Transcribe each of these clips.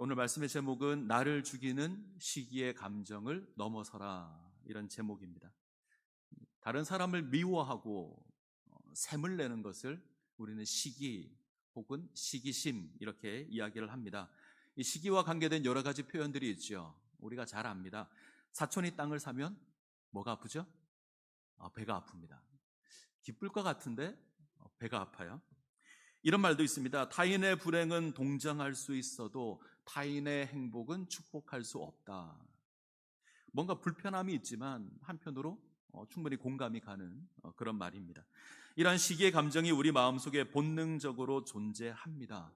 오늘 말씀의 제목은 나를 죽이는 시기의 감정을 넘어서라, 이런 제목입니다. 다른 사람을 미워하고 샘을 내는 것을 우리는 시기 혹은 시기심 이렇게 이야기를 합니다. 이 시기와 관계된 여러 가지 표현들이 있죠. 우리가 잘 압니다. 사촌이 땅을 사면 뭐가 아프죠? 배가 아픕니다. 기쁠 것 같은데 배가 아파요. 이런 말도 있습니다. 타인의 불행은 동정할 수 있어도 타인의 행복은 축복할 수 없다. 뭔가 불편함이 있지만 한편으로 충분히 공감이 가는 그런 말입니다. 이러한 시기의 감정이 우리 마음속에 본능적으로 존재합니다.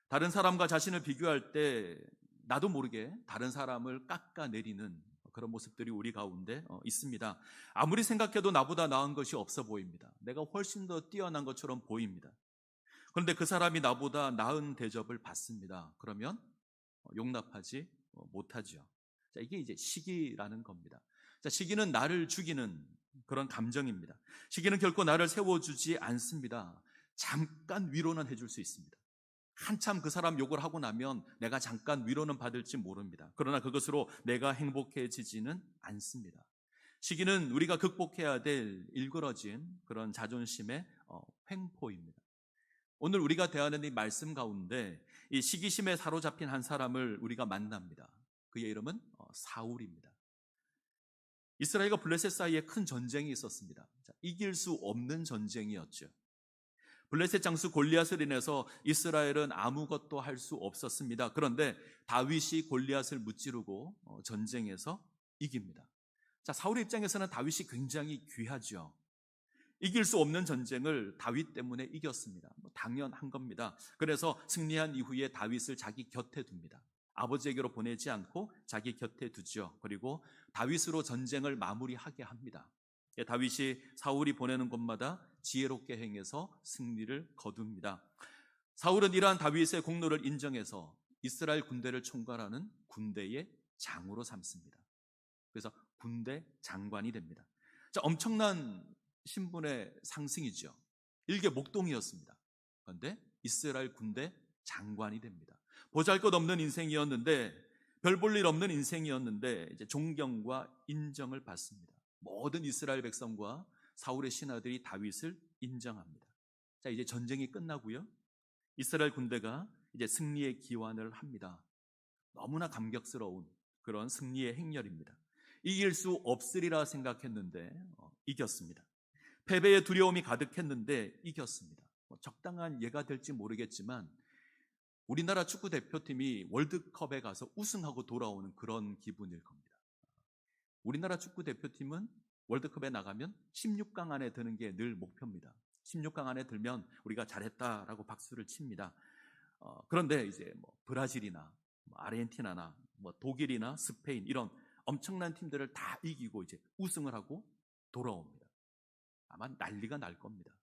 다른 사람과 자신을 비교할 때 나도 모르게 다른 사람을 깎아내리는 그런 모습들이 우리 가운데 있습니다. 아무리 생각해도 나보다 나은 것이 없어 보입니다. 내가 훨씬 더 뛰어난 것처럼 보입니다. 그런데 그 사람이 나보다 나은 대접을 받습니다. 그러면 용납하지 못하죠. 자, 이게 이제 시기라는 겁니다. 자, 시기는 나를 죽이는 그런 감정입니다. 시기는 결코 나를 세워주지 않습니다. 잠깐 위로는 해줄 수 있습니다. 한참 그 사람 욕을 하고 나면 내가 잠깐 위로는 받을지 모릅니다. 그러나 그것으로 내가 행복해지지는 않습니다. 시기는 우리가 극복해야 될 일그러진 그런 자존심의 횡포입니다. 오늘 우리가 대하는 이 말씀 가운데 이 시기심에 사로잡힌 한 사람을 우리가 만납니다. 그의 이름은 사울입니다. 이스라엘과 블레셋 사이에 큰 전쟁이 있었습니다. 이길 수 없는 전쟁이었죠. 블레셋 장수 골리앗을 인해서 이스라엘은 아무것도 할 수 없었습니다. 그런데 다윗이 골리앗을 무찌르고 전쟁에서 이깁니다. 자, 사울의 입장에서는 다윗이 굉장히 귀하죠. 이길 수 없는 전쟁을 다윗 때문에 이겼습니다. 당연한 겁니다. 그래서 승리한 이후에 다윗을 자기 곁에 둡니다. 아버지에게로 보내지 않고 자기 곁에 두죠. 그리고 다윗으로 전쟁을 마무리하게 합니다. 다윗이 사울이 보내는 곳마다 지혜롭게 행해서 승리를 거둡니다. 사울은 이러한 다윗의 공로를 인정해서 이스라엘 군대를 총괄하는 군대의 장으로 삼습니다. 그래서 군대 장관이 됩니다. 자, 엄청난 신분의 상승이죠. 일개 목동이었습니다. 그런데 이스라엘 군대 장관이 됩니다. 보잘것없는 인생이었는데, 별 볼 일 없는 인생이었는데 이제 존경과 인정을 받습니다. 모든 이스라엘 백성과 사울의 신하들이 다윗을 인정합니다. 자, 이제 전쟁이 끝나고요. 이스라엘 군대가 이제 승리의 기원을 합니다. 너무나 감격스러운 그런 승리의 행렬입니다. 이길 수 없으리라 생각했는데 이겼습니다. 패배의 두려움이 가득했는데 이겼습니다. 적당한 예가 될지 모르겠지만 우리나라 축구 대표팀이 월드컵에 가서 우승하고 돌아오는 그런 기분일 겁니다. 우리나라 축구 대표팀은 월드컵에 나가면 16강 안에 드는 게 늘 목표입니다. 16강 안에 들면 우리가 잘했다라고 박수를 칩니다. 그런데 이제 브라질이나 아르헨티나나 독일이나 스페인 이런 엄청난 팀들을 다 이기고 이제 우승을 하고 돌아옵니다. 아마 난리가 날 겁니다.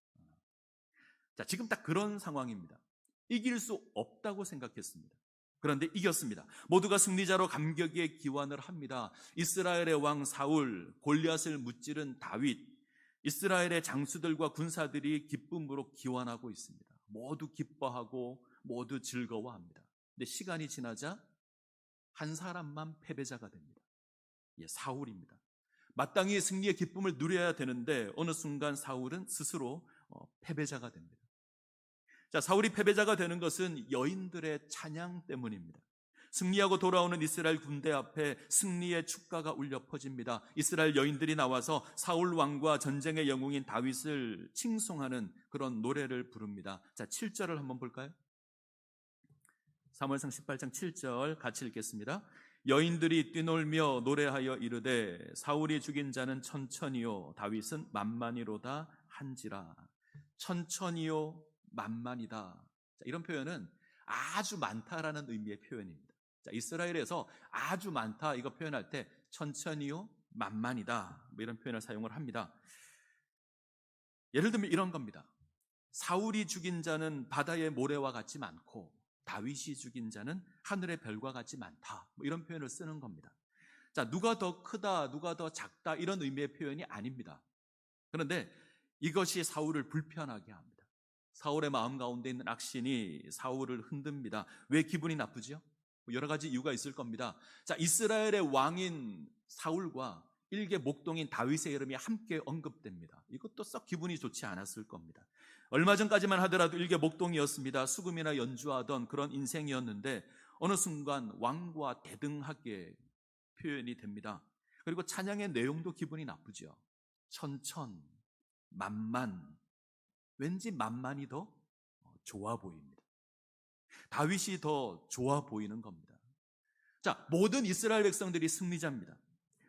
자, 지금 딱 그런 상황입니다. 이길 수 없다고 생각했습니다. 그런데 이겼습니다. 모두가 승리자로 감격의 기원을 합니다. 이스라엘의 왕 사울, 골리앗을 무찌른 다윗, 이스라엘의 장수들과 군사들이 기쁨으로 기원하고 있습니다. 모두 기뻐하고 모두 즐거워합니다. 근데 시간이 지나자 한 사람만 패배자가 됩니다. 사울입니다. 마땅히 승리의 기쁨을 누려야 되는데 어느 순간 사울은 스스로 패배자가 됩니다. 자, 사울이 패배자가 되는 것은 여인들의 찬양 때문입니다. 승리하고 돌아오는 이스라엘 군대 앞에 승리의 축가가 울려 퍼집니다. 이스라엘 여인들이 나와서 사울 왕과 전쟁의 영웅인 다윗을 칭송하는 그런 노래를 부릅니다. 자, 7절을 한번 볼까요? 사무엘상 18장 7절 같이 읽겠습니다. 여인들이 뛰놀며 노래하여 이르되 사울이 죽인 자는 천천히요 다윗은 만만이로다 한지라. 천천히요 만만이다. 자, 이런 표현은 아주 많다라는 의미의 표현입니다. 자, 이스라엘에서 아주 많다 이거 표현할 때 천천히요 만만이다 이런 표현을 사용을 합니다. 예를 들면 이런 겁니다. 사울이 죽인 자는 바다의 모래와 같지 많고 다윗이 죽인 자는 하늘의 별과 같지 많다 이런 표현을 쓰는 겁니다. 자, 누가 더 크다 누가 더 작다 이런 의미의 표현이 아닙니다. 그런데 이것이 사울을 불편하게 합니다. 사울의 마음 가운데 있는 악신이 사울을 흔듭니다. 왜 기분이 나쁘죠? 여러 가지 이유가 있을 겁니다. 자, 이스라엘의 왕인 사울과 일개 목동인 다윗의 이름이 함께 언급됩니다. 이것도 썩 기분이 좋지 않았을 겁니다. 얼마 전까지만 하더라도 일개 목동이었습니다. 수금이나 연주하던 그런 인생이었는데 어느 순간 왕과 대등하게 표현이 됩니다. 그리고 찬양의 내용도 기분이 나쁘죠. 천천, 만만, 왠지 만만이 더 좋아 보입니다. 다윗이 더 좋아 보이는 겁니다. 자, 모든 이스라엘 백성들이 승리자입니다.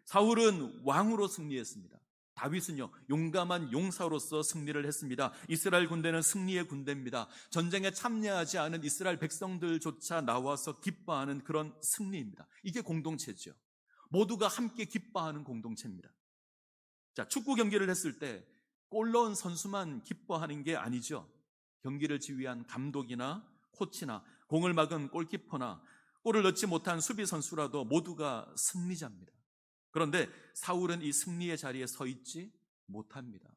사울은 왕으로 승리했습니다. 다윗은요, 용감한 용사로서 승리를 했습니다. 이스라엘 군대는 승리의 군대입니다. 전쟁에 참여하지 않은 이스라엘 백성들조차 나와서 기뻐하는 그런 승리입니다. 이게 공동체죠. 모두가 함께 기뻐하는 공동체입니다. 자, 축구 경기를 했을 때 골 넣은 선수만 기뻐하는 게 아니죠. 경기를 지휘한 감독이나 코치나 공을 막은 골키퍼나 골을 넣지 못한 수비 선수라도 모두가 승리자입니다. 그런데 사울은 이 승리의 자리에 서 있지 못합니다.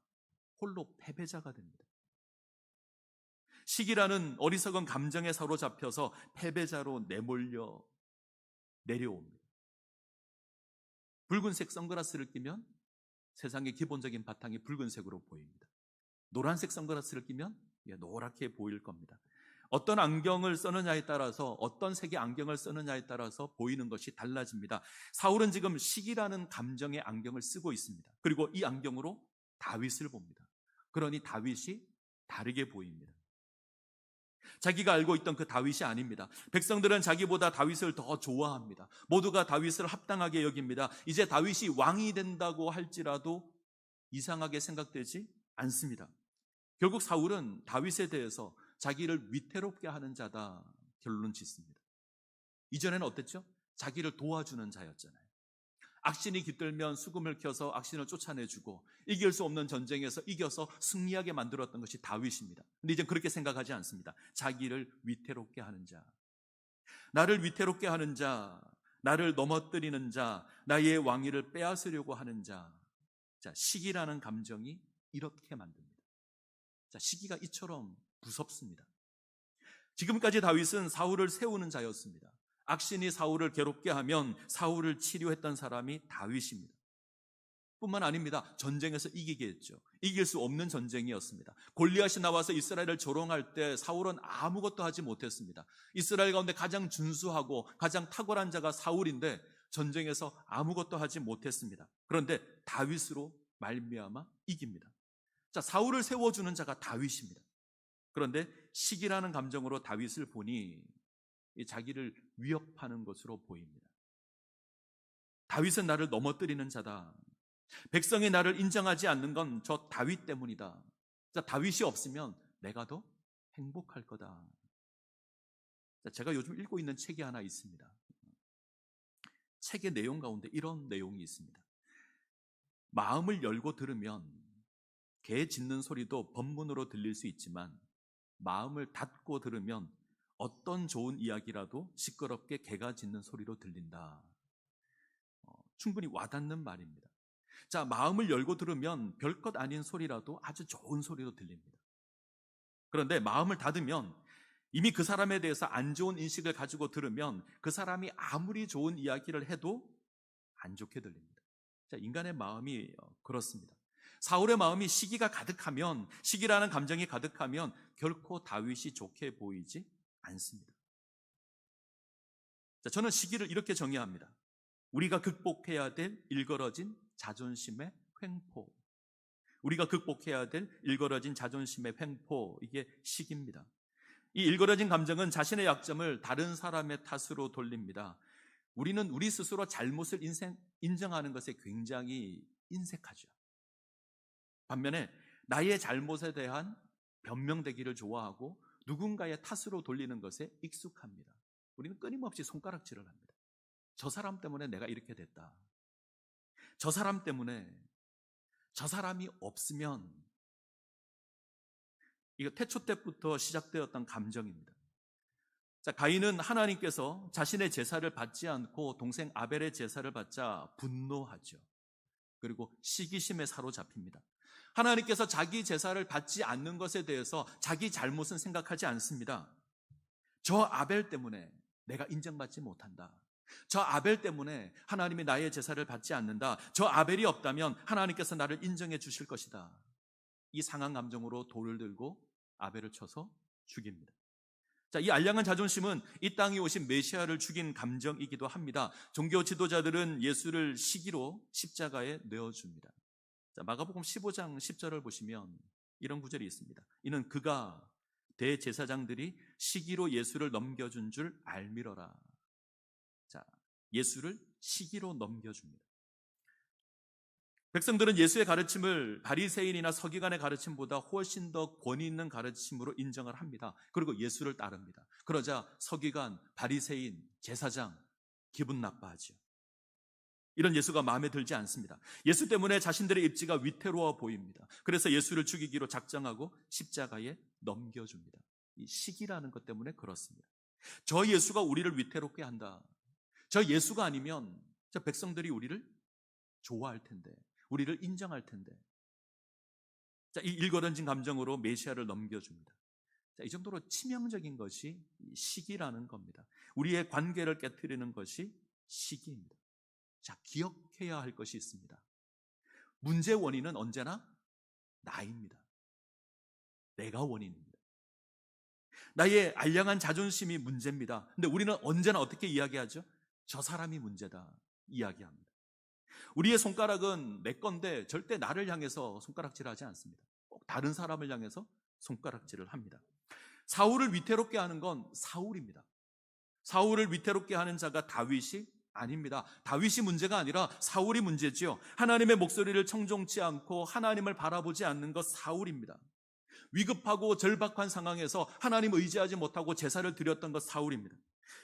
홀로 패배자가 됩니다. 시기라는 어리석은 감정에 사로잡혀서 패배자로 내몰려 내려옵니다. 붉은색 선글라스를 끼면 세상의 기본적인 바탕이 붉은색으로 보입니다. 노란색 선글라스를 끼면 노랗게 보일 겁니다. 어떤 안경을 쓰느냐에 따라서, 어떤 색의 안경을 쓰느냐에 따라서 보이는 것이 달라집니다. 사울은 지금 시기라는 감정의 안경을 쓰고 있습니다. 그리고 이 안경으로 다윗을 봅니다. 그러니 다윗이 다르게 보입니다. 자기가 알고 있던 그 다윗이 아닙니다. 백성들은 자기보다 다윗을 더 좋아합니다. 모두가 다윗을 합당하게 여깁니다. 이제 다윗이 왕이 된다고 할지라도 이상하게 생각되지 않습니다. 결국 사울은 다윗에 대해서 자기를 위태롭게 하는 자다 결론 짓습니다. 이전에는 어땠죠? 자기를 도와주는 자였잖아요. 악신이 깃들면 수금을 켜서 악신을 쫓아내주고 이길 수 없는 전쟁에서 이겨서 승리하게 만들었던 것이 다윗입니다. 근데 이제 그렇게 생각하지 않습니다. 자기를 위태롭게 하는 자, 나를 위태롭게 하는 자, 나를 넘어뜨리는 자, 나의 왕위를 빼앗으려고 하는 자. 자, 시기라는 감정이 이렇게 만듭니다. 자, 시기가 이처럼 무섭습니다. 지금까지 다윗은 사울을 세우는 자였습니다. 악신이 사울을 괴롭게 하면 사울을 치료했던 사람이 다윗입니다. 뿐만 아닙니다. 전쟁에서 이기게 했죠. 이길 수 없는 전쟁이었습니다. 골리앗이 나와서 이스라엘을 조롱할 때 사울은 아무것도 하지 못했습니다. 이스라엘 가운데 가장 준수하고 가장 탁월한 자가 사울인데 전쟁에서 아무것도 하지 못했습니다. 그런데 다윗으로 말미암아 이깁니다. 자, 사울을 세워주는 자가 다윗입니다. 그런데 시기라는 감정으로 다윗을 보니 자기를 위협하는 것으로 보입니다. 다윗은 나를 넘어뜨리는 자다. 백성이 나를 인정하지 않는 건 저 다윗 때문이다. 자, 다윗이 없으면 내가 더 행복할 거다. 자, 제가 요즘 읽고 있는 책이 하나 있습니다. 책의 내용 가운데 이런 내용이 있습니다. 마음을 열고 들으면 개 짖는 소리도 법문으로 들릴 수 있지만 마음을 닫고 들으면 어떤 좋은 이야기라도 시끄럽게 개가 짖는 소리로 들린다. 충분히 와닿는 말입니다. 자, 마음을 열고 들으면 별것 아닌 소리라도 아주 좋은 소리로 들립니다. 그런데 마음을 닫으면 이미 그 사람에 대해서 안 좋은 인식을 가지고 들으면 그 사람이 아무리 좋은 이야기를 해도 안 좋게 들립니다. 자, 인간의 마음이 그렇습니다. 사울의 마음이 시기가 가득하면, 시기라는 감정이 가득하면 결코 다윗이 좋게 보이지 않습니다. 자, 저는 시기를 이렇게 정의합니다. 우리가 극복해야 될 일걸어진 자존심의 횡포. 우리가 극복해야 될 일걸어진 자존심의 횡포, 이게 시기입니다. 이 일걸어진 감정은 자신의 약점을 다른 사람의 탓으로 돌립니다. 우리는 우리 스스로 잘못을 인정하는 것에 굉장히 인색하죠. 반면에 나의 잘못에 대한 변명되기를 좋아하고 누군가의 탓으로 돌리는 것에 익숙합니다. 우리는 끊임없이 손가락질을 합니다. 저 사람 때문에 내가 이렇게 됐다. 저 사람 때문에, 저 사람이 없으면. 이거 태초 때부터 시작되었던 감정입니다. 자, 가인은 하나님께서 자신의 제사를 받지 않고 동생 아벨의 제사를 받자 분노하죠. 그리고 시기심에 사로잡힙니다. 하나님께서 자기 제사를 받지 않는 것에 대해서 자기 잘못은 생각하지 않습니다. 저 아벨 때문에, 내가 인정받지 못한다. 저 아벨 때문에 하나님이 나의 제사를 받지 않는다. 저 아벨이 없다면 하나님께서 나를 인정해 주실 것이다. 이 상한 감정으로 돌을 들고 아벨을 쳐서 죽입니다. 자, 이 알량한 자존심은 이 땅에 오신 메시아를 죽인 감정이기도 합니다. 종교 지도자들은 예수를 시기로 십자가에 내어줍니다. 자, 마가복음 15장 10절을 보시면 이런 구절이 있습니다. 이는 그가 대제사장들이 시기로 예수를 넘겨준 줄 알미러라. 자, 예수를 시기로 넘겨줍니다. 백성들은 예수의 가르침을 바리새인이나 서기관의 가르침보다 훨씬 더 권위 있는 가르침으로 인정을 합니다. 그리고 예수를 따릅니다. 그러자 서기관, 바리새인, 제사장 기분 나빠하죠. 이런 예수가 마음에 들지 않습니다. 예수 때문에 자신들의 입지가 위태로워 보입니다. 그래서 예수를 죽이기로 작정하고 십자가에 넘겨줍니다. 이 시기라는 것 때문에 그렇습니다. 저 예수가 우리를 위태롭게 한다. 저 예수가 아니면 저 백성들이 우리를 좋아할 텐데, 우리를 인정할 텐데. 자, 이 일거런진 감정으로 메시아를 넘겨줍니다. 자, 이 정도로 치명적인 것이 시기라는 겁니다. 우리의 관계를 깨트리는 것이 시기입니다. 자, 기억해야 할 것이 있습니다. 문제의 원인은 언제나 나입니다. 내가 원인입니다. 나의 알량한 자존심이 문제입니다. 근데 우리는 언제나 어떻게 이야기하죠? 저 사람이 문제다 이야기합니다. 우리의 손가락은 내 건데 절대 나를 향해서 손가락질하지 않습니다. 꼭 다른 사람을 향해서 손가락질을 합니다. 사울을 위태롭게 하는 건 사울입니다. 사울을 위태롭게 하는 자가 다윗이 아닙니다. 다윗이 문제가 아니라 사울이 문제지요. 하나님의 목소리를 청종치 않고 하나님을 바라보지 않는 것 사울입니다. 위급하고 절박한 상황에서 하나님을 의지하지 못하고 제사를 드렸던 것 사울입니다.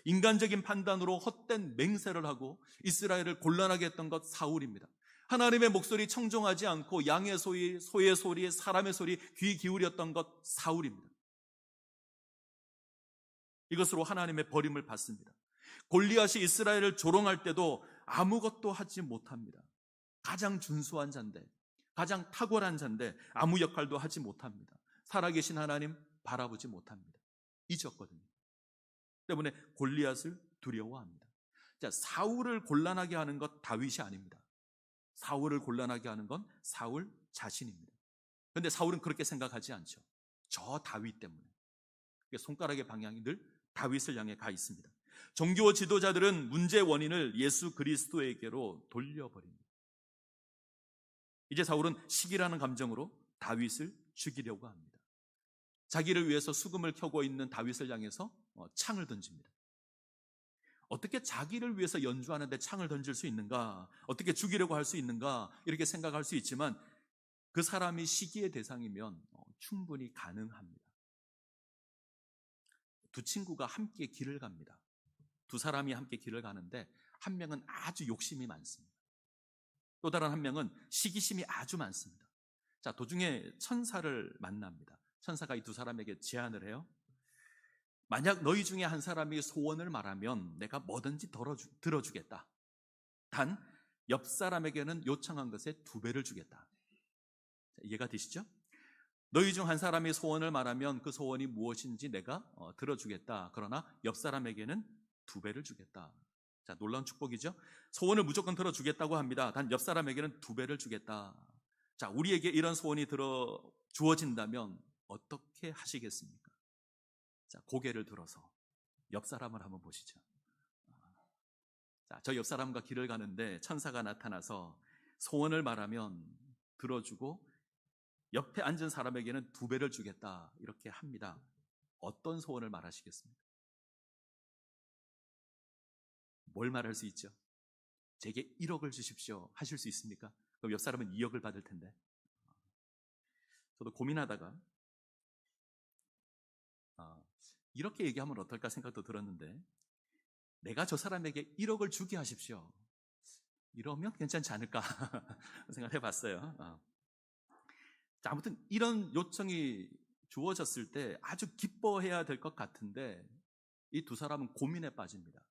인간적인 판단으로 헛된 맹세를 하고 이스라엘을 곤란하게 했던 것 사울입니다. 하나님의 목소리 청종하지 않고 양의 소리, 소의 소리, 사람의 소리 귀 기울였던 것 사울입니다. 이것으로 하나님의 버림을 받습니다. 골리앗이 이스라엘을 조롱할 때도 아무것도 하지 못합니다. 가장 준수한 자인데, 가장 탁월한 자인데 아무 역할도 하지 못합니다. 살아계신 하나님 바라보지 못합니다. 잊었거든요. 때문에 골리앗을 두려워합니다. 자, 사울을 곤란하게 하는 것 다윗이 아닙니다. 사울을 곤란하게 하는 건 사울 자신입니다. 그런데 사울은 그렇게 생각하지 않죠. 저 다윗 때문에. 손가락의 방향이 늘 다윗을 향해 가 있습니다. 종교 지도자들은 문제의 원인을 예수 그리스도에게로 돌려버립니다. 이제 사울은 시기라는 감정으로 다윗을 죽이려고 합니다. 자기를 위해서 수금을 켜고 있는 다윗을 향해서 창을 던집니다. 어떻게 자기를 위해서 연주하는데 창을 던질 수 있는가? 어떻게 죽이려고 할 수 있는가? 이렇게 생각할 수 있지만 그 사람이 시기의 대상이면 충분히 가능합니다. 두 친구가 함께 길을 갑니다. 두 사람이 함께 길을 가는데 한 명은 아주 욕심이 많습니다. 또 다른 한 명은 시기심이 아주 많습니다. 자, 도중에 천사를 만납니다. 천사가 이 두 사람에게 제안을 해요. 만약 너희 중에 한 사람이 소원을 말하면 내가 뭐든지 들어주겠다. 단 옆 사람에게는 요청한 것의 2배를 주겠다. 자, 이해가 되시죠? 너희 중 한 사람이 소원을 말하면 그 소원이 무엇인지 내가 들어주겠다. 그러나 옆 사람에게는 2배를 주겠다. 자, 놀라운 축복이죠? 소원을 무조건 들어주겠다고 합니다. 단 옆 사람에게는 2배를 주겠다. 자, 우리에게 이런 소원이 주어진다면 어떻게 하시겠습니까? 자, 고개를 들어서 옆 사람을 한번 보시죠. 자, 저 옆 사람과 길을 가는데 천사가 나타나서 소원을 말하면 들어주고 옆에 앉은 사람에게는 2배를 주겠다 이렇게 합니다. 어떤 소원을 말하시겠습니까? 뭘 말할 수 있죠? 제게 1억을 주십시오 하실 수 있습니까? 그럼 옆 사람은 2억을 받을 텐데. 저도 고민하다가 이렇게 얘기하면 어떨까 생각도 들었는데, 내가 저 사람에게 1억을 주게 하십시오, 이러면 괜찮지 않을까 생각해 봤어요. 자, 아무튼 이런 요청이 주어졌을 때 아주 기뻐해야 될 것 같은데 이 두 사람은 고민에 빠집니다.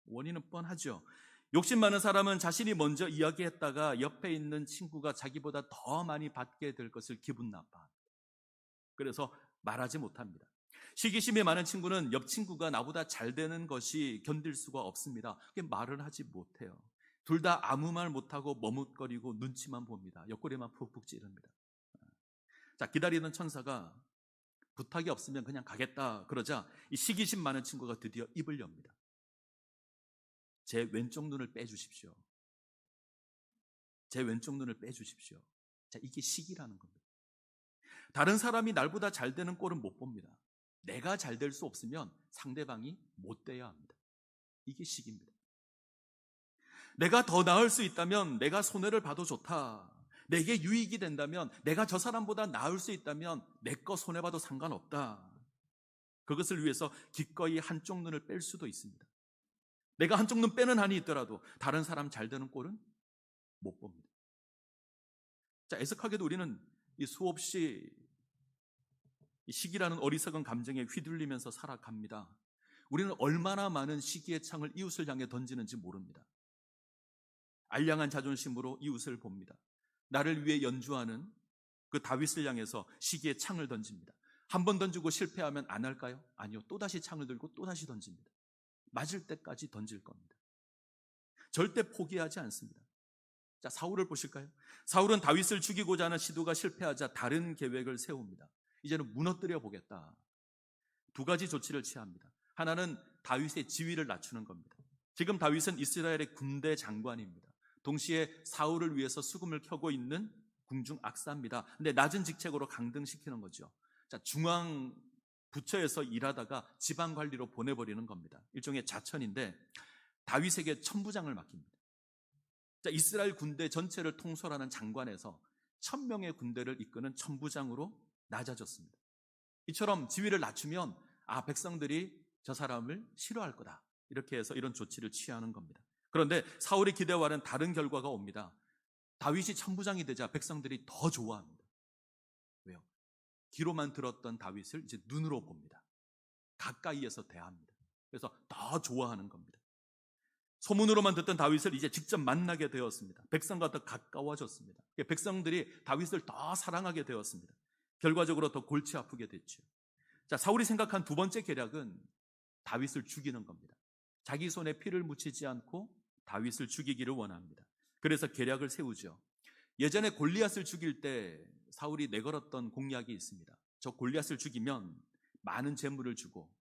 원인은 뻔하죠. 욕심 많은 사람은 자신이 먼저 이야기했다가 옆에 있는 친구가 자기보다 더 많이 받게 될 것을 기분 나빠합니다. 그래서 말하지 못합니다. 시기심이 많은 친구는 옆 친구가 나보다 잘 되는 것이 견딜 수가 없습니다. 말을 하지 못해요. 둘 다 아무 말 못하고 머뭇거리고 눈치만 봅니다. 옆구리만 푹푹 찌릅니다. 자, 기다리는 천사가 부탁이 없으면 그냥 가겠다 그러자 이 시기심 많은 친구가 드디어 입을 엽니다. 제 왼쪽 눈을 빼주십시오. 제 왼쪽 눈을 빼주십시오. 자, 이게 시기라는 겁니다. 다른 사람이 날보다 잘 되는 꼴은 못 봅니다. 내가 잘 될 수 없으면 상대방이 못 돼야 합니다. 이게 시기입니다. 내가 더 나을 수 있다면 내가 손해를 봐도 좋다. 내게 유익이 된다면, 내가 저 사람보다 나을 수 있다면 내 거 손해봐도 상관없다. 그것을 위해서 기꺼이 한쪽 눈을 뺄 수도 있습니다. 내가 한쪽 눈 빼는 한이 있더라도 다른 사람 잘 되는 꼴은 못 봅니다. 자, 애석하게도 우리는 이 수없이 이 시기라는 어리석은 감정에 휘둘리면서 살아갑니다. 우리는 얼마나 많은 시기의 창을 이웃을 향해 던지는지 모릅니다. 알량한 자존심으로 이웃을 봅니다. 나를 위해 연주하는 그 다윗을 향해서 시기의 창을 던집니다. 한 번 던지고 실패하면 안 할까요? 아니요. 또다시 창을 들고 또다시 던집니다. 맞을 때까지 던질 겁니다. 절대 포기하지 않습니다. 자, 사울을 보실까요? 사울은 다윗을 죽이고자 하는 시도가 실패하자 다른 계획을 세웁니다. 이제는 무너뜨려 보겠다. 두 가지 조치를 취합니다. 하나는 다윗의 지위를 낮추는 겁니다. 지금 다윗은 이스라엘의 군대 장관입니다. 동시에 사울을 위해서 수금을 켜고 있는 궁중 악사입니다. 근데 낮은 직책으로 강등시키는 거죠. 자, 중앙 부처에서 일하다가 지방 관리로 보내버리는 겁니다. 일종의 자천인데 다윗에게 천부장을 맡깁니다. 자, 이스라엘 군대 전체를 통솔하는 장관에서 1000명의 군대를 이끄는 천부장으로 낮아졌습니다. 이처럼 지위를 낮추면 백성들이 저 사람을 싫어할 거다. 이렇게 해서 이런 조치를 취하는 겁니다. 그런데 사울의 기대와는 다른 결과가 옵니다. 다윗이 천부장이 되자 백성들이 더 좋아합니다. 왜요? 귀로만 들었던 다윗을 이제 눈으로 봅니다. 가까이에서 대합니다. 그래서 더 좋아하는 겁니다. 소문으로만 듣던 다윗을 이제 직접 만나게 되었습니다. 백성과 더 가까워졌습니다. 백성들이 다윗을 더 사랑하게 되었습니다. 결과적으로 더 골치 아프게 됐죠. 자, 사울이 생각한 두 번째 계략은 다윗을 죽이는 겁니다. 자기 손에 피를 묻히지 않고 다윗을 죽이기를 원합니다. 그래서 계략을 세우죠. 예전에 골리앗을 죽일 때 사울이 내걸었던 공약이 있습니다. 저 골리앗을 죽이면 많은 재물을 주고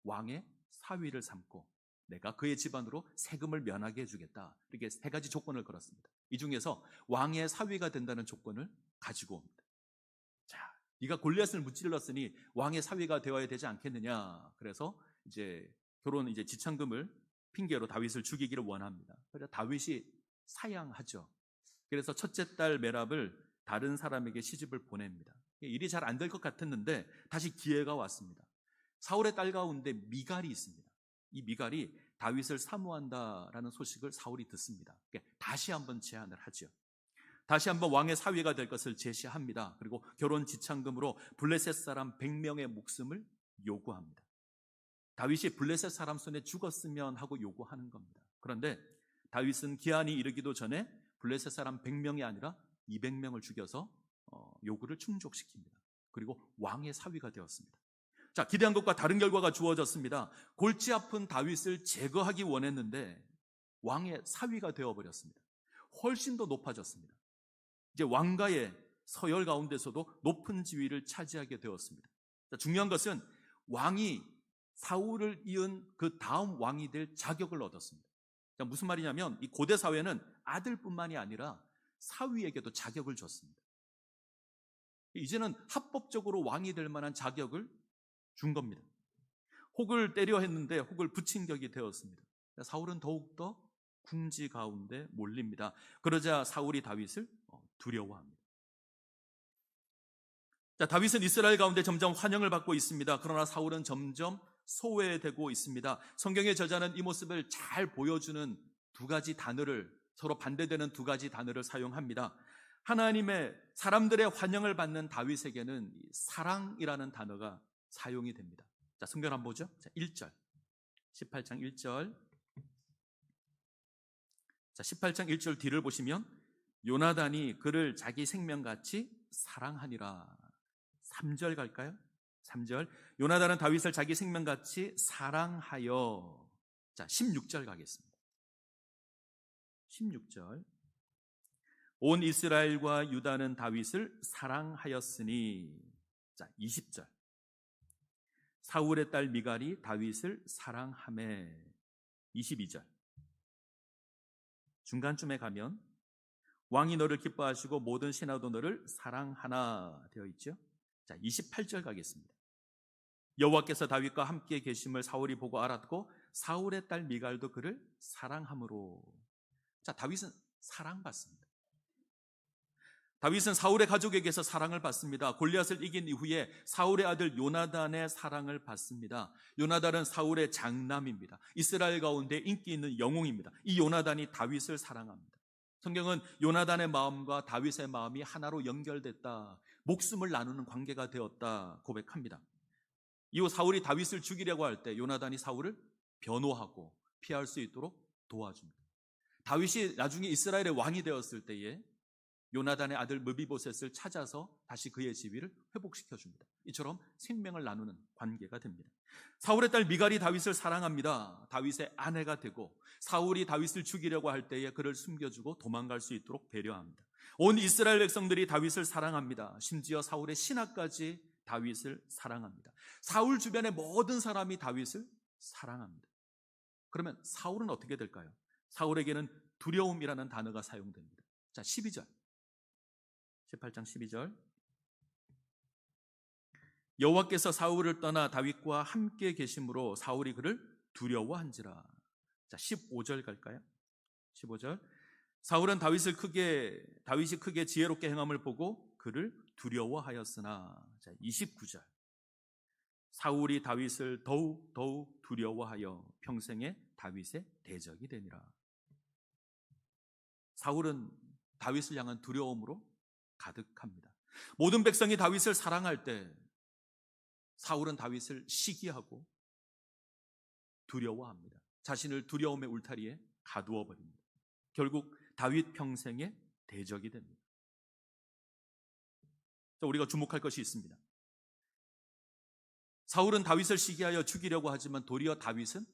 왕의 사위를 삼고 내가 그의 집안으로 세금을 면하게 해주겠다. 이렇게 세 가지 조건을 걸었습니다. 이 중에서 왕의 사위가 된다는 조건을 가지고 옵니다. 자, 네가 골리앗을 무찔렀으니 왕의 사위가 되어야 되지 않겠느냐. 그래서 이제 결혼 지참금을 핑계로 다윗을 죽이기를 원합니다. 그래서 다윗이 사양하죠. 그래서 첫째 딸 메랍을 다른 사람에게 시집을 보냅니다. 일이 잘 안 될 것 같았는데 다시 기회가 왔습니다. 사울의 딸 가운데 미갈이 있습니다. 이 미갈이 다윗을 사모한다라는 소식을 사울이 듣습니다. 다시 한번 제안을 하죠. 다시 한번 왕의 사위가 될 것을 제시합니다. 그리고 결혼 지참금으로 블레셋 사람 100명의 목숨을 요구합니다. 다윗이 블레셋 사람 손에 죽었으면 하고 요구하는 겁니다. 그런데 다윗은 기한이 이르기도 전에 블레셋 사람 100명이 아니라 200명을 죽여서 요구를 충족시킵니다. 그리고 왕의 사위가 되었습니다. 자, 기대한 것과 다른 결과가 주어졌습니다. 골치 아픈 다윗을 제거하기 원했는데 왕의 사위가 되어버렸습니다. 훨씬 더 높아졌습니다. 이제 왕가의 서열 가운데서도 높은 지위를 차지하게 되었습니다. 자, 중요한 것은 왕이 사울을 이은 그 다음 왕이 될 자격을 얻었습니다. 자, 무슨 말이냐면 이 고대 사회는 아들뿐만이 아니라 사위에게도 자격을 줬습니다. 이제는 합법적으로 왕이 될 만한 자격을 준 겁니다. 혹을 때려 했는데 혹을 붙인 격이 되었습니다. 사울은 더욱더 궁지 가운데 몰립니다. 그러자 사울이 다윗을 두려워합니다. 자, 다윗은 이스라엘 가운데 점점 환영을 받고 있습니다. 그러나 사울은 점점 소외되고 있습니다. 성경의 저자는 이 모습을 잘 보여주는 두 가지 단어를, 서로 반대되는 두 가지 단어를 사용합니다. 하나님의 사람들의 환영을 받는 다윗에게는 사랑이라는 단어가 사용이 됩니다. 자, 성경 한번 보죠. 자, 1절, 18장 1절. 자, 18장 1절 뒤를 보시면 요나단이 그를 자기 생명같이 사랑하니라. 3절 갈까요? 3절, 요나단은 다윗을 자기 생명같이 사랑하여. 자, 16절 가겠습니다. 16절, 온 이스라엘과 유다는 다윗을 사랑하였으니. 자, 20절, 사울의 딸 미갈이 다윗을 사랑하매. 22절, 중간쯤에 가면 왕이 너를 기뻐하시고 모든 신하도 너를 사랑하나 되어 있죠. 자, 28절 가겠습니다. 여호와께서 다윗과 함께 계심을 사울이 보고 알았고 사울의 딸 미갈도 그를 사랑함으로. 자, 다윗은 사랑받습니다. 다윗은 사울의 가족에게서 사랑을 받습니다. 골리앗을 이긴 이후에 사울의 아들 요나단의 사랑을 받습니다. 요나단은 사울의 장남입니다. 이스라엘 가운데 인기 있는 영웅입니다. 이 요나단이 다윗을 사랑합니다. 성경은 요나단의 마음과 다윗의 마음이 하나로 연결됐다, 목숨을 나누는 관계가 되었다 고백합니다. 이후 사울이 다윗을 죽이려고 할 때 요나단이 사울을 변호하고 피할 수 있도록 도와줍니다. 다윗이 나중에 이스라엘의 왕이 되었을 때에 요나단의 아들 므비보셋을 찾아서 다시 그의 지위를 회복시켜줍니다. 이처럼 생명을 나누는 관계가 됩니다. 사울의 딸 미갈이 다윗을 사랑합니다. 다윗의 아내가 되고 사울이 다윗을 죽이려고 할 때에 그를 숨겨주고 도망갈 수 있도록 배려합니다. 온 이스라엘 백성들이 다윗을 사랑합니다. 심지어 사울의 신하까지 다윗을 사랑합니다. 사울 주변의 모든 사람이 다윗을 사랑합니다. 그러면 사울은 어떻게 될까요? 사울에게는 두려움이라는 단어가 사용됩니다. 자, 12절, 18장 12절, 여호와께서 사울을 떠나 다윗과 함께 계심으로 사울이 그를 두려워한지라. 자, 15절 갈까요? 15절, 사울은 다윗이 크게 지혜롭게 행함을 보고 그를 두려워하였으나. 자, 29절, 사울이 다윗을 더욱 두려워하여 평생에 다윗의 대적이 되니라. 사울은 다윗을 향한 두려움으로 가득합니다. 모든 백성이 다윗을 사랑할 때 사울은 다윗을 시기하고 두려워합니다. 자신을 두려움의 울타리에 가두어 버립니다. 결국 다윗 평생의 대적이 됩니다. 자, 우리가 주목할 것이 있습니다. 사울은 다윗을 시기하여 죽이려고 하지만 도리어 다윗은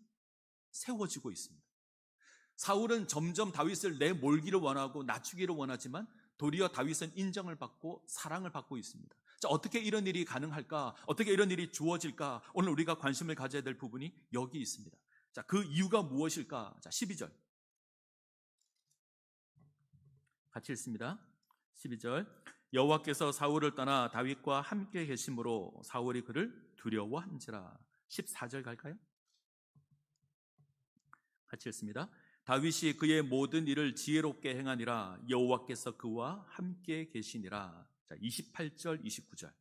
세워지고 있습니다. 사울은 점점 다윗을 내몰기를 원하고 낮추기를 원하지만 도리어 다윗은 인정을 받고 사랑을 받고 있습니다. 자, 어떻게 이런 일이 가능할까? 어떻게 이런 일이 주어질까? 오늘 우리가 관심을 가져야 될 부분이 여기 있습니다. 자, 그 이유가 무엇일까? 자, 12절 같이 읽습니다. 12절, 여호와께서 사울을 떠나 다윗과 함께 계심으로 사울이 그를 두려워한지라. 14절 갈까요? 같이 읽습니다. 다윗이 그의 모든 일을 지혜롭게 행하니라 여호와께서 그와 함께 계시니라. 자, 28절 29절,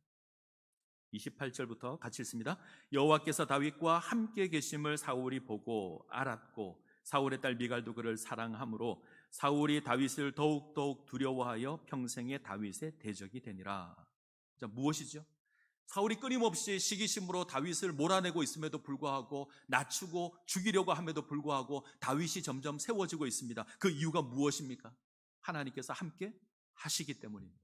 28절부터 같이 읽습니다. 여호와께서 다윗과 함께 계심을 사울이 보고 알았고 사울의 딸 미갈도 그를 사랑하므로 사울이 다윗을 더욱 두려워하여 평생에 다윗의 대적이 되니라. 자, 무엇이죠? 사울이 끊임없이 시기심으로 다윗을 몰아내고 있음에도 불구하고 낮추고 죽이려고 함에도 불구하고 다윗이 점점 세워지고 있습니다. 그 이유가 무엇입니까? 하나님께서 함께 하시기 때문입니다.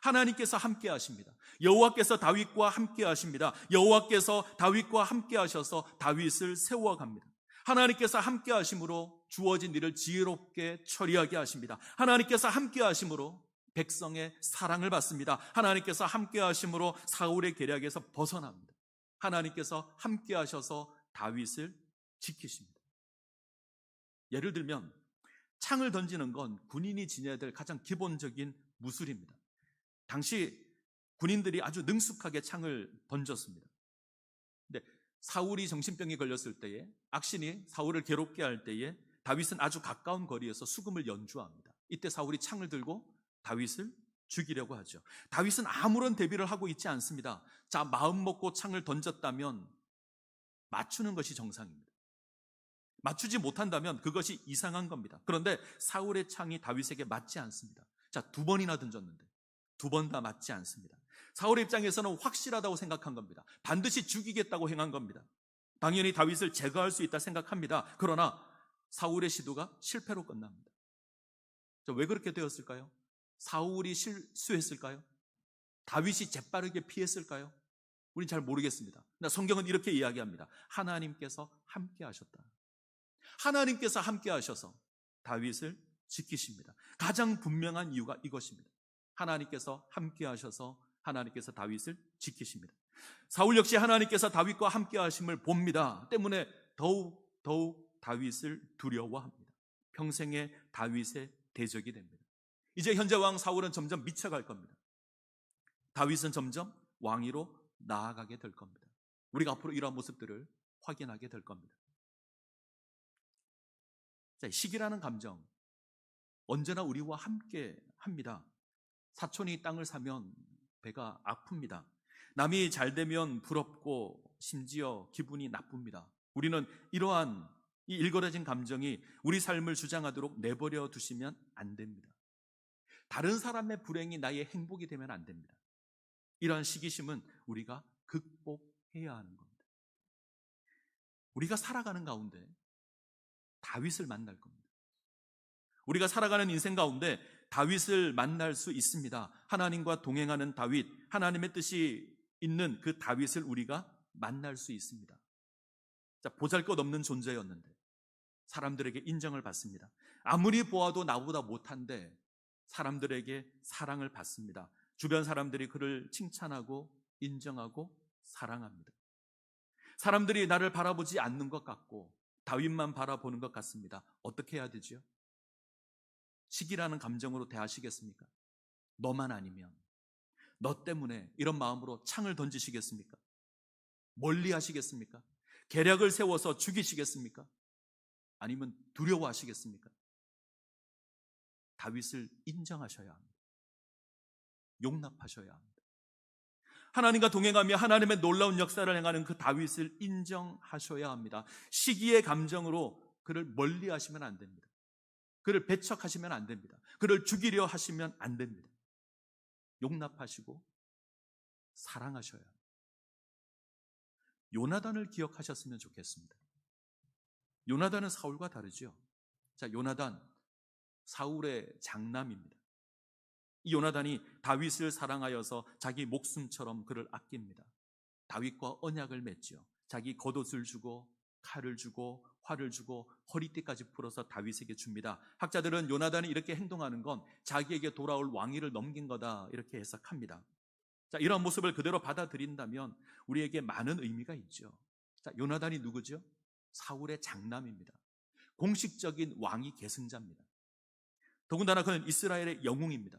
하나님께서 함께 하십니다. 여호와께서 다윗과 함께 하십니다. 여호와께서 다윗과 함께 하셔서 다윗을 세워갑니다. 하나님께서 함께 하심으로 주어진 일을 지혜롭게 처리하게 하십니다. 하나님께서 함께 하심으로 백성의 사랑을 받습니다. 하나님께서 함께 하심으로 사울의 계략에서 벗어납니다. 하나님께서 함께 하셔서 다윗을 지키십니다. 예를 들면 창을 던지는 건 군인이 지녀야 될 가장 기본적인 무술입니다. 당시 군인들이 아주 능숙하게 창을 던졌습니다. 근데 사울이 정신병에 걸렸을 때에, 악신이 사울을 괴롭게 할 때에 다윗은 아주 가까운 거리에서 수금을 연주합니다. 이때 사울이 창을 들고 다윗을 죽이려고 하죠. 다윗은 아무런 대비를 하고 있지 않습니다. 자, 마음 먹고 창을 던졌다면 맞추는 것이 정상입니다. 맞추지 못한다면 그것이 이상한 겁니다. 그런데 사울의 창이 다윗에게 맞지 않습니다. 자, 2번이나 던졌는데 2번 다 맞지 않습니다. 사울의 입장에서는 확실하다고 생각한 겁니다. 반드시 죽이겠다고 행한 겁니다. 당연히 다윗을 제거할 수 있다 생각합니다. 그러나 사울의 시도가 실패로 끝납니다. 자, 왜 그렇게 되었을까요? 사울이 실수했을까요? 다윗이 재빠르게 피했을까요? 우린 잘 모르겠습니다. 그러나 성경은 이렇게 이야기합니다. 하나님께서 함께 하셨다. 하나님께서 함께 하셔서 다윗을 지키십니다. 가장 분명한 이유가 이것입니다. 하나님께서 함께 하셔서 하나님께서 다윗을 지키십니다. 사울 역시 하나님께서 다윗과 함께 하심을 봅니다. 때문에 더욱 다윗을 두려워합니다. 평생에 다윗의 대적이 됩니다. 이제 현재 왕 사울은 점점 미쳐갈 겁니다. 다윗은 점점 왕위로 나아가게 될 겁니다. 우리가 앞으로 이러한 모습들을 확인하게 될 겁니다. 자, 시기라는 감정 언제나 우리와 함께 합니다. 사촌이 땅을 사면 배가 아픕니다. 남이 잘 되면 부럽고 심지어 기분이 나쁩니다. 우리는 이러한 이 일그러진 감정이 우리 삶을 주장하도록 내버려 두시면 안 됩니다. 다른 사람의 불행이 나의 행복이 되면 안 됩니다. 이러한 시기심은 우리가 극복해야 하는 겁니다. 우리가 살아가는 가운데 다윗을 만날 겁니다. 우리가 살아가는 인생 가운데 다윗을 만날 수 있습니다. 하나님과 동행하는 다윗, 하나님의 뜻이 있는 그 다윗을 우리가 만날 수 있습니다. 자, 보잘것없는 존재였는데 사람들에게 인정을 받습니다. 아무리 보아도 나보다 못한데 사람들에게 사랑을 받습니다. 주변 사람들이 그를 칭찬하고 인정하고 사랑합니다. 사람들이 나를 바라보지 않는 것 같고 다윗만 바라보는 것 같습니다. 어떻게 해야 되죠? 시기라는 감정으로 대하시겠습니까? 너만 아니면, 너 때문에 이런 마음으로 창을 던지시겠습니까? 멀리 하시겠습니까? 계략을 세워서 죽이시겠습니까? 아니면 두려워하시겠습니까? 다윗을 인정하셔야 합니다. 용납하셔야 합니다. 하나님과 동행하며 하나님의 놀라운 역사를 행하는 그 다윗을 인정하셔야 합니다. 시기의 감정으로 그를 멀리 하시면 안 됩니다. 그를 배척하시면 안 됩니다. 그를 죽이려 하시면 안 됩니다. 용납하시고 사랑하셔야 합니다. 요나단을 기억하셨으면 좋겠습니다. 요나단은 사울과 다르죠. 자, 요나단 사울의 장남입니다. 이 요나단이 다윗을 사랑하여서 자기 목숨처럼 그를 아낍니다. 다윗과 언약을 맺죠. 자기 겉옷을 주고 칼을 주고 활을 주고 허리띠까지 풀어서 다윗에게 줍니다. 학자들은 요나단이 이렇게 행동하는 건 자기에게 돌아올 왕위를 넘긴 거다 이렇게 해석합니다. 자, 이런 모습을 그대로 받아들인다면 우리에게 많은 의미가 있죠. 자, 요나단이 누구죠? 사울의 장남입니다. 공식적인 왕위 계승자입니다. 더군다나 그는 이스라엘의 영웅입니다.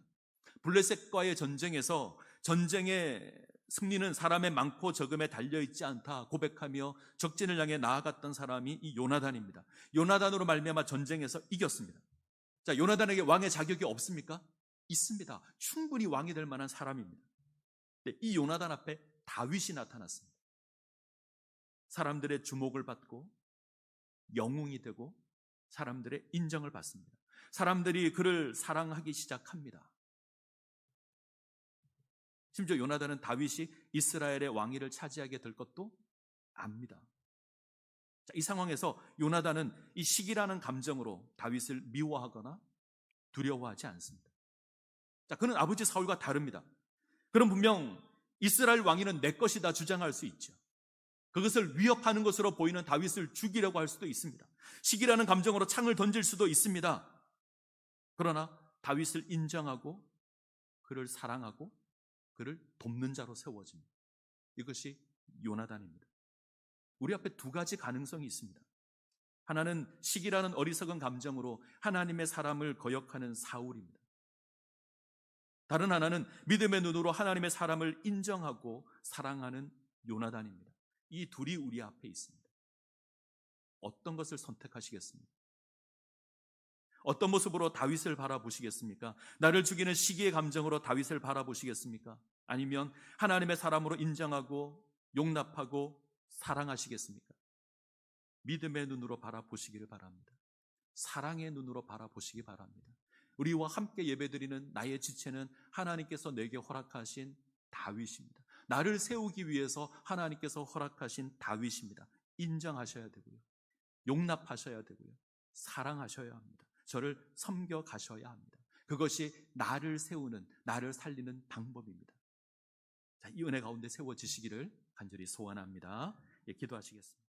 블레셋과의 전쟁에서 전쟁의 승리는 사람의 많고 적음에 달려있지 않다 고백하며 적진을 향해 나아갔던 사람이 이 요나단입니다. 요나단으로 말미암아 전쟁에서 이겼습니다. 자, 요나단에게 왕의 자격이 없습니까? 있습니다. 충분히 왕이 될 만한 사람입니다. 이 요나단 앞에 다윗이 나타났습니다. 사람들의 주목을 받고 영웅이 되고 사람들의 인정을 받습니다. 사람들이 그를 사랑하기 시작합니다. 심지어 요나단은 다윗이 이스라엘의 왕위를 차지하게 될 것도 압니다. 자, 이 상황에서 요나단은 이 시기라는 감정으로 다윗을 미워하거나 두려워하지 않습니다. 자, 그는 아버지 사울과 다릅니다. 그는 분명 이스라엘 왕위는 내 것이다 주장할 수 있죠. 그것을 위협하는 것으로 보이는 다윗을 죽이려고 할 수도 있습니다. 시기라는 감정으로 창을 던질 수도 있습니다. 그러나 다윗을 인정하고 그를 사랑하고 그를 돕는 자로 세워집니다. 이것이 요나단입니다. 우리 앞에 두 가지 가능성이 있습니다. 하나는 시기라는 어리석은 감정으로 하나님의 사람을 거역하는 사울입니다. 다른 하나는 믿음의 눈으로 하나님의 사람을 인정하고 사랑하는 요나단입니다. 이 둘이 우리 앞에 있습니다. 어떤 것을 선택하시겠습니까? 어떤 모습으로 다윗을 바라보시겠습니까? 나를 죽이는 시기의 감정으로 다윗을 바라보시겠습니까? 아니면 하나님의 사람으로 인정하고 용납하고 사랑하시겠습니까? 믿음의 눈으로 바라보시기를 바랍니다. 사랑의 눈으로 바라보시기 바랍니다. 우리와 함께 예배드리는 나의 지체는 하나님께서 내게 허락하신 다윗입니다. 나를 세우기 위해서 하나님께서 허락하신 다윗입니다. 인정하셔야 되고요. 용납하셔야 되고요. 사랑하셔야 합니다. 저를 섬겨 가셔야 합니다. 그것이 나를 세우는, 나를 살리는 방법입니다. 자, 이 은혜 가운데 세워지시기를 간절히 소원합니다. 예, 기도하시겠습니다.